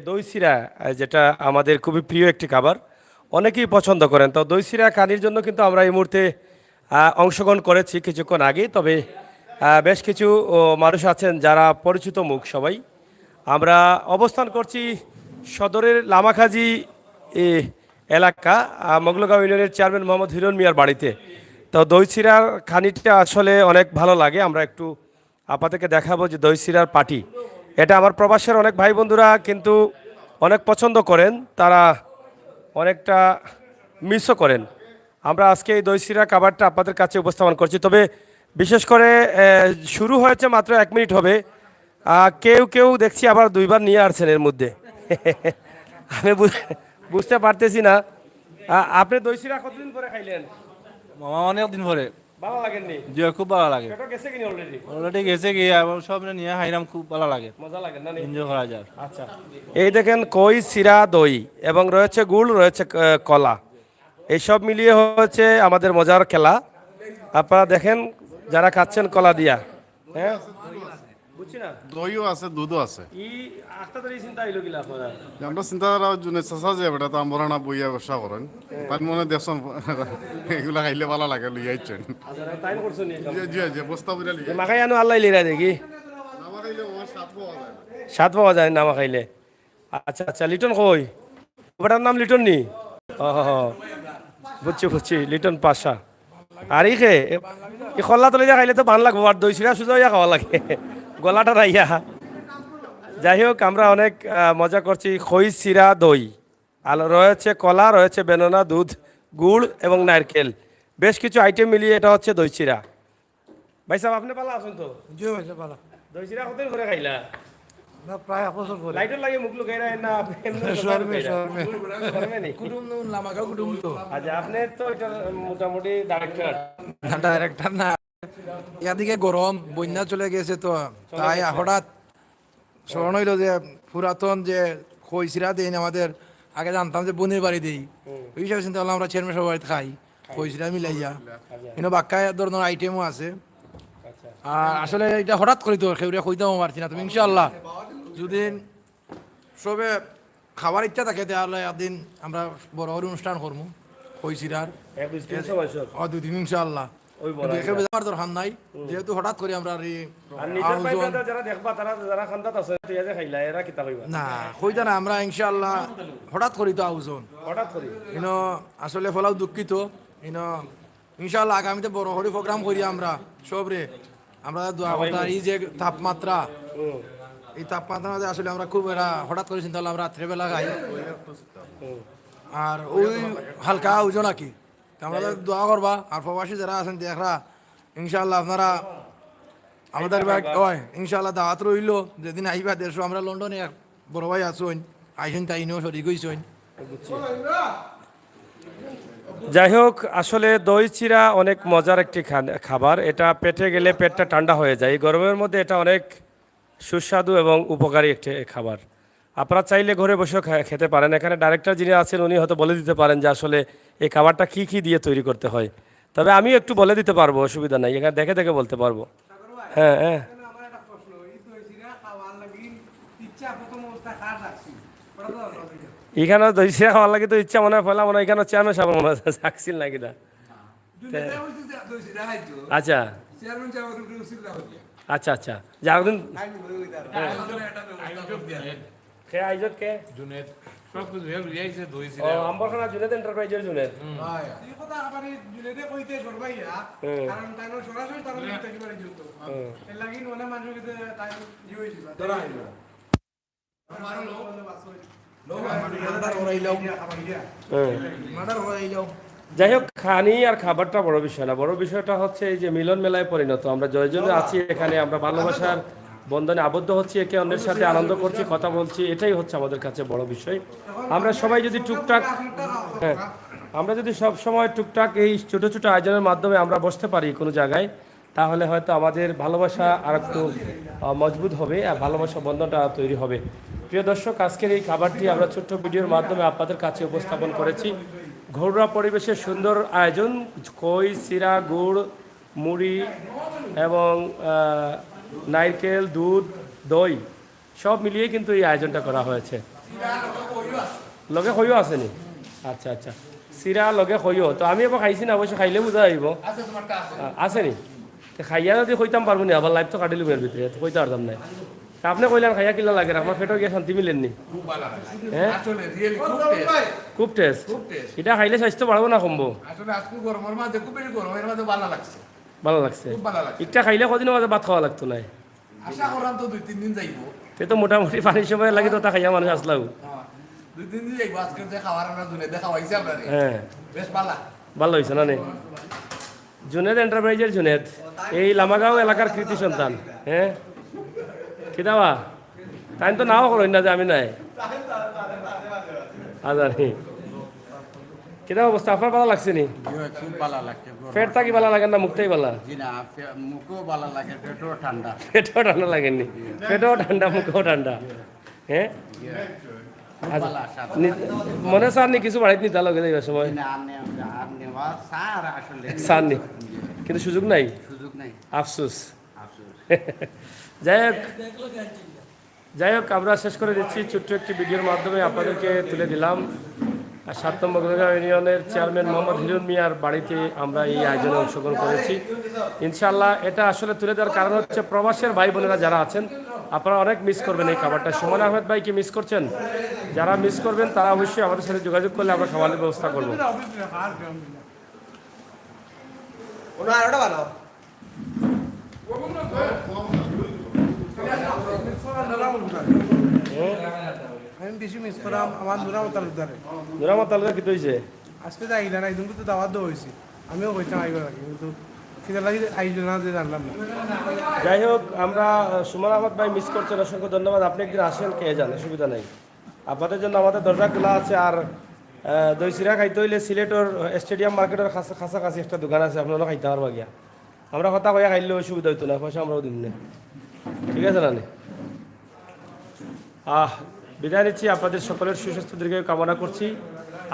দই চিরা যেটা আমাদের খুবই প্রিয় একটি খাবার, অনেকেই পছন্দ করেন। তো দই চিরা খানির জন্য কিন্তু আমরা এই মুহূর্তে অংশগ্রহণ করেছি কিছুক্ষণ আগে। তবে বেশ কিছু মানুষ আছেন যারা পরিচিত মুখ সবাই। আমরা অবস্থান করছি সদরের লামাখাজি এ, এলাকা, মোগলগাঁও ইউনিয়নের চেয়ারম্যান মোহাম্মদ হিরণ মিয়ার বাড়িতে। তো দই চিরার খানিটা আসলে অনেক ভালো লাগে। আমরা একটু আপনাদেরকে দেখাবো যে দই চিরার পাটি, এটা আমার প্রবাসের অনেক ভাই বন্ধুরা কিন্তু অনেক পছন্দ করেন, তারা অনেকটা মিসও করেন। আমরা আজকে এই দই চিরা খাবারটা আপনাদের কাছে উপস্থাপন করছি। তবে বিশেষ করে শুরু হয়েছে মাত্র 1 মিনিট হবে। কেউ কেউ দেখছি আবার দুইবার নিয়ে আসছেন এর মধ্যে। আমি বুঝতে পারতেছি না। আপনি দই চিরা কতদিন পরে খাইলেন? মামা অনেক দিন পরে। ভালো লাগেননি? জি খুব ভালো লাগে। পেটও গেছে কিনি অলরেডি? অলরেডি গেছে কি এবং সব নিয়ে হাইরাম খুব ভালো লাগে, মজা লাগে না? এনজয় করা যায়। আচ্ছা, এই দেখেন কই চিরা দই এবং রয়েছে গুড়, রয়েছে কলা, এইসব মিলিয়ে হচ্ছে আমাদের মজার খেলা। আপনারা দেখেন যারা খাচ্ছেন কলা দিয়া। হ্যাঁ, বুঝছি না। দইও আছে, দুধও আছে। ই আটটা ধরে চিন্তা হইল গিলা আপনারা। আমরা চিন্তাধারা জুনে চাষা যে বেটা তো আমরা না বইয়া ব্যবসা করেন তার মনে দেখছেন এগুলা খাইলে ভালো লাগে লইয়া আইছেন। আচ্ছা, টাইম করছেন নি? জি জি বস্তা বুঝা লিয়া মাখাই আনো আল্লাহ লিরা দেখি। আমার খাইলে ও সাত পাওয়া যায় না। স্বাদ পাওয়া যায় না মাখাইলে। আচ্ছা আচ্ছা, লিটন কই? ওটার নাম লিটন নি? ও বুঝছি বুঝছি, লিটন পাশা। আর ই খে ই খল্লা তলে যা খাইলে তো ভালো লাগবো, আর দই চিরা সুজা ইয়া খাওয়া লাগে, গলাটা রাইয়া। যাই হোক, আমরা অনেক মজা করছি। খই চিরা দই, আর রয়েছে কলা, রয়েছে বেননা, দুধ, গুড় এবং নারকেল, বেশ কিছু আইটেম মিলিয়ে এটা হচ্ছে দই চিরা। ভাই সাহেব, আপনি পালা আসুন তো। জি ভাইসা ভালো দই চিরা কতদিন করে খাইলা? না প্রায় 1 বছর পরে লাইটের লাগে মুখ লুকাই রাখেন না আপনি? শর্মে শর্মে নি? কুটুম নুন লামাকা কুটুম তো আচ্ছা, আপনি তো এটা মোটামুটি ডাইরেক্টর। না ডাইরেক্টর না, এদিকে গরম বন্যা চলে গেছে তো তাই হঠাৎ স্মরণ হইলো যে পুরাতন যে খইসিরা দেন আমাদের, আগে জানতাম যে বোনের বাড়ি দেই, ওই হিসাবে চিন্তা করলাম আমরা চেয়ারম্যান সবার বাড়িতে খাই খইসিরা মিলাইয়া। কিন্তু বাক্কা ধরনের আইটেমও আছে। আর আসলে এটা হঠাৎ করি তো সেগুলো কইতেও পারছি না। তুমি ইনশাআল্লাহ যদি সবে খাবার ইচ্ছা থাকে তাহলে একদিন আমরা বড় করে অনুষ্ঠান করবো খইসিরার 1-2-300 বছর। 2 দিন ইনশাআল্লাহ। ওই বড় দেখে যাওয়ার দরকার নাই, যেহেতু হঠাৎ করে আমরা আর নিজের পাইপটা যারা দেখবা, তারা যারা খান্দাত আছে তুই যে খাইলা, এরা কিতা হইবা না কইতা না আমরা ইনশাআল্লাহ হঠাৎ করি তো আয়োজন হঠাৎ করি। ইনো আসলে ফলাও দুঃখিত। ইনো ইনশাআল্লাহ আগামীতে বড় করে প্রোগ্রাম করি আমরা সবরে। আমরা দোয়া করতে এই যে তাপমাত্রা, এই তাপমাত্রা মাঝে আসলে আমরা খুব এরা হঠাৎ করে চিন্তা করলাম আমরা রাত্রেবেলা খাই। আর ওই হালকা ওজন আর কি আমরা দোয়া করবা। আর প্রবাসী যারা আছেন দেখরা ইনশাআল্লাহ আপনারা আমাদের হয় ইনশাআল্লাহ দাওয়াত রইল। যেদিন আইবা দেড়শো আমরা লন্ডনে এক বড় ভাই আসুন, আইসেন তাই নিয়েও শরীর হইছেন। যাই হোক, আসলে দই চিরা অনেক মজার একটি খাবার। এটা পেটে গেলে পেটটা ঠান্ডা হয়ে যায়। এই গরমের মধ্যে এটা অনেক সুস্বাদু এবং উপকারী একটি খাবার। আপনারা চাইলে ঘরে বসেও খেতে পারেন। এখানে ডাইরেক্টর যিনি আছেন উনি হয়তো বলে দিতে পারেন যে আসলে এই খাবারটা কি কি দিয়ে তৈরি করতে হয়। তবে আমি একটু বলে দিতে পারবো, অসুবিধা নাই, এখানে দেখে দেখে বলতে পারবো। হ্যাঁ হ্যাঁ, এখানে দই চিরা খাওয়ার লাগে তো ইচ্ছা মনে হয় পয়লা মনে হয় এখানে চেয়ারম্যান সাহেব মনে হয় থাকছিল নাকি না? আচ্ছা আচ্ছা আচ্ছা, যারদিন কে আইজত কে জুনেদ সব কিছু হেল রিয়াইছে দই ও সিরা আম্বরখানা জুনেদ এন্টারপ্রাইজের জুনেদ। এই কথা আবার জুনেদে কইতে সরবাইয়া, কারণ তাইনো সরাসরি তার মধ্যে একেবারে যুক্ত। এর লাগি মনে মানুষ কিন্তু তাই ই হইছিল ধরা হইল। যাই হোক, খানি আর খাবারটা বড় বিষয় না, বড় বিষয়টা হচ্ছে এই যে মিলন মেলায় পরিণত। আমরা জয়জনে আছি এখানে, আমরা ভালোবাসার বন্ধনে আবদ্ধ হচ্ছি, একে অন্যের সাথে আনন্দ করছি, কথা বলছি, এটাই হচ্ছে আমাদের কাছে বড় বিষয়। আমরা সবাই যদি টুকটাক, হ্যাঁ, আমরা যদি সব সময় টুকটাক এই ছোট ছোট আয়োজনের মাধ্যমে আমরা বসতে পারি কোনো জায়গায়, তাহলে হয়তো আমাদের ভালোবাসা আর একটু মজবুত হবে আর ভালোবাসা বন্ধনটা তৈরি হবে। প্রিয় দর্শক, আজকের এই খাবারটি আমরা ছোট্ট ভিডিওর মাধ্যমে আপনাদের কাছে উপস্থাপন করেছি। ঘরোয়া পরিবেশে সুন্দর আয়োজন, খই চিরা, গুড়, মুড়ি এবং নারকেল, দুধ, দই সব মিলিয়ে কিন্তু এই আয়োজনটা করা হয়েছে। লগে খইও আছে নি আচ্ছা আচ্ছা চিৰা লগে খইও তো আমি এবার খাইছি না অবশ্য খাইলে বুঝা আহিব আছে নি তে খাইয়া যদি খইতাম পারবো নি আবার লাইফ তো কাটিলো এর ভিতরে তো কইতে পারতাম না তা আপনি কইলেন খাইয়া কিলা লাগে আমার পেটও গিয়ে শান্তি মিলেননি হ্যাঁ আসলে রিয়েলি খুব টেস্ট খুব টেস্ট খুব টেস্ট এটা খাইলে স্বাস্থ্য বাড়বো না কমবো আসলে আজকে গরমের মাঝে খুব বেশি গরমের মাঝে ভালো লাগছে ভালো লাগছে খুব ভালো লাগছে একটা খাইলে কদিনও মাঝে ভাত খাওয়া লাগতো না আশা করলাম তো 2-3 দিন যাইব তে তো মোটামুটি পানির সময় লাগি তো তা খাইয়া মানুষ আসলাও 2-3 দিন যাইব আজকে যে খাওয়ার আমরা দুনে দেখা হইছে আপনারে হ্যাঁ বেশ ভালো ভালো হয়েছে না নে জুনেদ এন্টারপ্রাইজের জুনেদ এই লামাগাঁও এলাকার কৃতি সন্তান হ্যাঁ কিতাবা তাই তো নাও করো না যে আমি নাই আজানি কিতা অবস্থা আপনার ভালো লাগছে নি খুব ভালো লাগছে পেট থাকি ভালো লাগে না মুখটাই ভালো জি না মুখও ভালো লাগে পেটও ঠান্ডা পেটও ঠান্ডা লাগেনি পেটও ঠান্ডা মুখও ঠান্ডা হ্যাঁ মনে চান নি কিছু বাড়িতে নিতে লগে যাইবার সময় আর নেওয়া স্যার আসলে চান নি কিন্তু সুযোগ নাই সুযোগ নাই আফসোস আফসোস যাই হোক আমরা শেষ করে দিচ্ছি ছোট্ট একটি ভিডিওর মাধ্যমে আপনাদেরকে তুলে দিলাম আর 7 নম্বর গুলগাঁও ইউনিয়নের চেয়ারম্যান মোহাম্মদ হিরুন মিয়ার বাড়িতে আমরা এই আয়োজনে অংশগ্রহণ করেছি ইনশাআল্লাহ এটা আসলে তুলে দেওয়ার কারণ হচ্ছে প্রবাসের ভাই বোনেরা যারা আছেন আপনারা অনেক মিস করবেন এই খাবারটা। সুমন আহমেদ ভাই কি মিস করছেন? যারা মিস করবেন তারা অবশ্যই আমাদের সাথে যোগাযোগ করলে আমরা খাবারের ব্যবস্থা করবো। আমি বেশি মিস করাম আমার নুরাম তালুকদারে নুরামত তালুকদার কি হয়েছে? আজকে তো আইলা না একদম তো দাওয়াত দেওয়া হয়েছে আমিও কইতাম আইবার লাগে কিন্তু সেটা লাগে আইল না যে জানলাম না। যাই হোক আমরা সুমন আহমদ ভাই মিস করছেন, অসংখ্য ধন্যবাদ। আপনি একদিন আসেন, কে জানে, অসুবিধা নেই। আপনাদের জন্য আমাদের দরজা খোলা আছে। আর দই চিরা খাইতে হইলে সিলেটর স্টেডিয়াম মার্কেটের কাছাকাছি একটা দোকান আছে, আপনারা খাইতে পারবা গিয়া। আমরা কথা কইয়া খাইলে অসুবিধা হইতো না, পয়সা আমরাও দিন না, ঠিক আছে না? বিদায় নিচ্ছি, আপনাদের সকলের সুস্বাস্থ্য দীর্ঘায়ু কামনা করছি।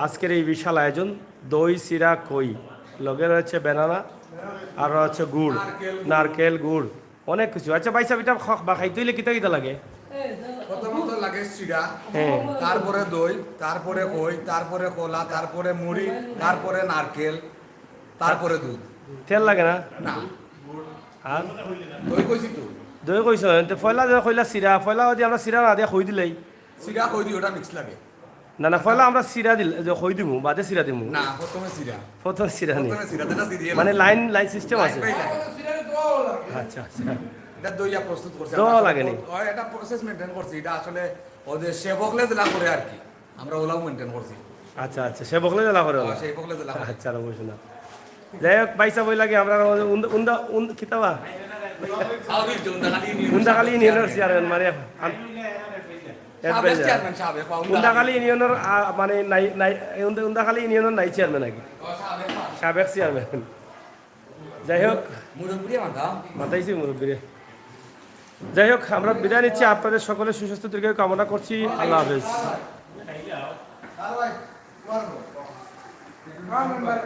আজকের এই বিশাল আয়োজন দই চিরা কই, লগে রয়েছে ব্যানানা আর রয়েছে গুড়, নারকেল গুড়, অনেক কিছু। আচ্ছা ভাই সাহেব, এটা খাইতে হইলে কিতা কিতা লাগে? প্রথমত লাগে চিড়া, হ্যাঁ, তারপরে দই, তারপরে কই, তারপরে কলা, তারপরে মুড়ি, তারপরে নারকেল, তারপরে দুধ। তেল লাগে না? না, আর দই কইছি তো। দই কইছ পয়লা যে কইলা চিরা, পয়লা যদি আমরা চিরা না দিয়া খই দিলেই চিড়া কই দি ওটা মিক্স লাগে। না না, পয়লা আমরা চিরা দিলে যে খই দিমু, বাদে চিরা দিমু। না, প্রথমে চিড়া, প্রথম চিরা নি, প্রথমে চিড়া দেনা সিরিয়াল মানে লাইন লাইন সিস্টেম আছে। লাগে। আচ্ছা আচ্ছা, এটা দইয়া প্রস্তুত করছে, দই আমরা লাগেনি। ওই এটা প্রসেস মেইনটেইন করছি। এটা আসলে ওদের সেবকলে দিলা করে আর কি, আমরা ওলাও মেইনটেইন করছি। আচ্ছা আচ্ছা, সে বকলে জ্বালা করে ওলা। সেই বকলে দিলা আচ্ছা, আর বসে না। যাই হোক বাইসা বই লাগে আমরা উন্দা খিতাবা সাউদি জুন্দাখালি উন্দাখালী ইউনিয়নের চেয়ারম্যান, মানে চেয়ারম্যান সাহেব উন্দাখালী ইউনিয়নের মানে উন্দাখালী ইউনিয়নের নাই চেয়ারম্যান নাকি, সাবেক চেয়ারম্যান। যাই হোক, মুরব্বি মাথা মাথাইছি মুরব্বীরে। যাই হোক, আমরা বিদায় নিচ্ছি, আপনাদের সকলের সুস্বাস্থ্য দীর্ঘায়ু কামনা করছি। আল্লাহ হাফেজ। মেম্বার